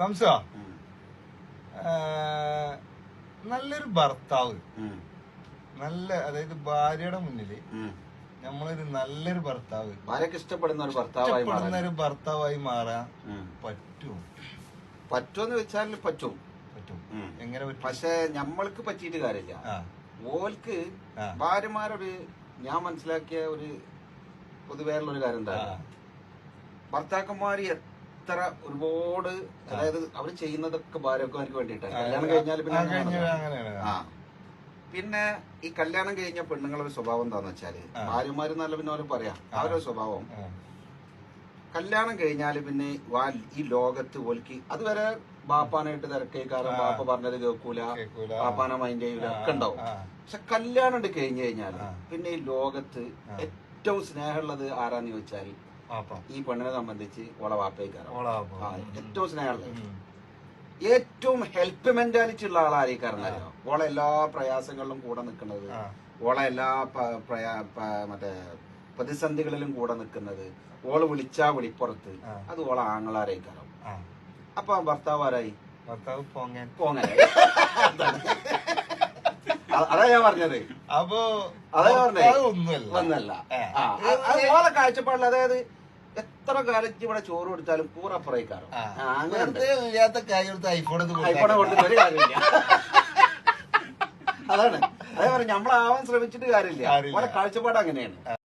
സംശ നല്ലൊരു ഭർത്താവ്, അതായത് ഭാര്യയുടെ മുന്നില് നമ്മളൊരു നല്ലൊരു ഭർത്താവ്, ഭാര്യക്ക് ഇഷ്ടപ്പെടുന്ന ഒരു ഭർത്താവായി മാറാൻ പറ്റുമെന്ന് വെച്ചാൽ പറ്റും. എങ്ങനെ പറ്റും? പക്ഷെ നമ്മൾക്ക് പറ്റിയിട്ട് കാര്യമില്ല. ഓൽക്ക് ഭാര്യമാരൊരു ഞാൻ മനസ്സിലാക്കിയ ഒരു പൊതുവേറുള്ള ഒരു കാര്യം എന്താ, ഭർത്താക്കന്മാര് എത്ര ഒരുപാട്, അതായത് അവര് ചെയ്യുന്നതൊക്കെ ഭാര്യക്കാർക്ക് വേണ്ടിയിട്ടാണ്. കല്യാണം കഴിഞ്ഞാൽ പിന്നെ ഈ കല്യാണം കഴിഞ്ഞ പെണ്ണുങ്ങളുടെ സ്വഭാവം എന്താന്ന് വെച്ചാല്, ഭാര്യമാര് നല്ല പിന്നെ അവര് പറയാം അവരുടെ സ്വഭാവം, കല്യാണം കഴിഞ്ഞാല് പിന്നെ ഈ ലോകത്ത് ഓൽക്ക് അതുവരെ ബാപ്പാനായിട്ട് തിരക്കേക്കാരും, ബാപ്പ പറഞ്ഞത് കേൾക്കൂല, ബാപ്പാനെ മൈൻഡ് ചെയ്യൂല ഒക്കെ ഉണ്ടാവും. പക്ഷെ കല്യാണം കഴിഞ്ഞു കഴിഞ്ഞാല് പിന്നെ ഈ ലോകത്ത് ഏറ്റവും സ്നേഹമുള്ളത് ആരാന്ന് ചോദിച്ചാൽ ഈ പെണ്ണിനെ സംബന്ധിച്ച് ഓളെ വാപ്പയ്ക്കാരോ ഏറ്റവും സ്നേഹമുള്ളത്, ഏറ്റവും ഹെൽപ്പ് മെന്റാലിറ്റി ഉള്ള ആളായിരിക്കാരനല്ലോ. ഓളെ എല്ലാ പ്രയാസങ്ങളിലും കൂടെ നിൽക്കുന്നത്, ഓളെ എല്ലാ മറ്റേ പ്രതിസന്ധികളിലും കൂടെ നിൽക്കുന്നത്, ഓള് വിളിച്ചാ വിളിപ്പുറത്ത്, അത് ഓളെ ആങ്ങളാരേക്കാരോ. അപ്പൊ ഭർത്താവാരായി? പോങ്ങനായി. അതാ ഞാൻ പറഞ്ഞത്. അപ്പൊ അതാ ഞാൻ പറഞ്ഞത് ഒന്നല്ല. ഓളെ കാഴ്ചപ്പാടില്ല. അതായത് എത്ര കാലത്ത് ഇവിടെ ചോറ് കൊടുത്താലും പൂറപ്പുറയിക്കാരോ ഐഫോൺ കൊടുത്തിട്ട് ഒരു കാര്യമില്ല. അതാണ് അതേ പറഞ്ഞു, നമ്മളാവാൻ ശ്രമിച്ചിട്ട് കാര്യമില്ല. ഓളെ കാഴ്ചപ്പാട് അങ്ങനെയാണ്.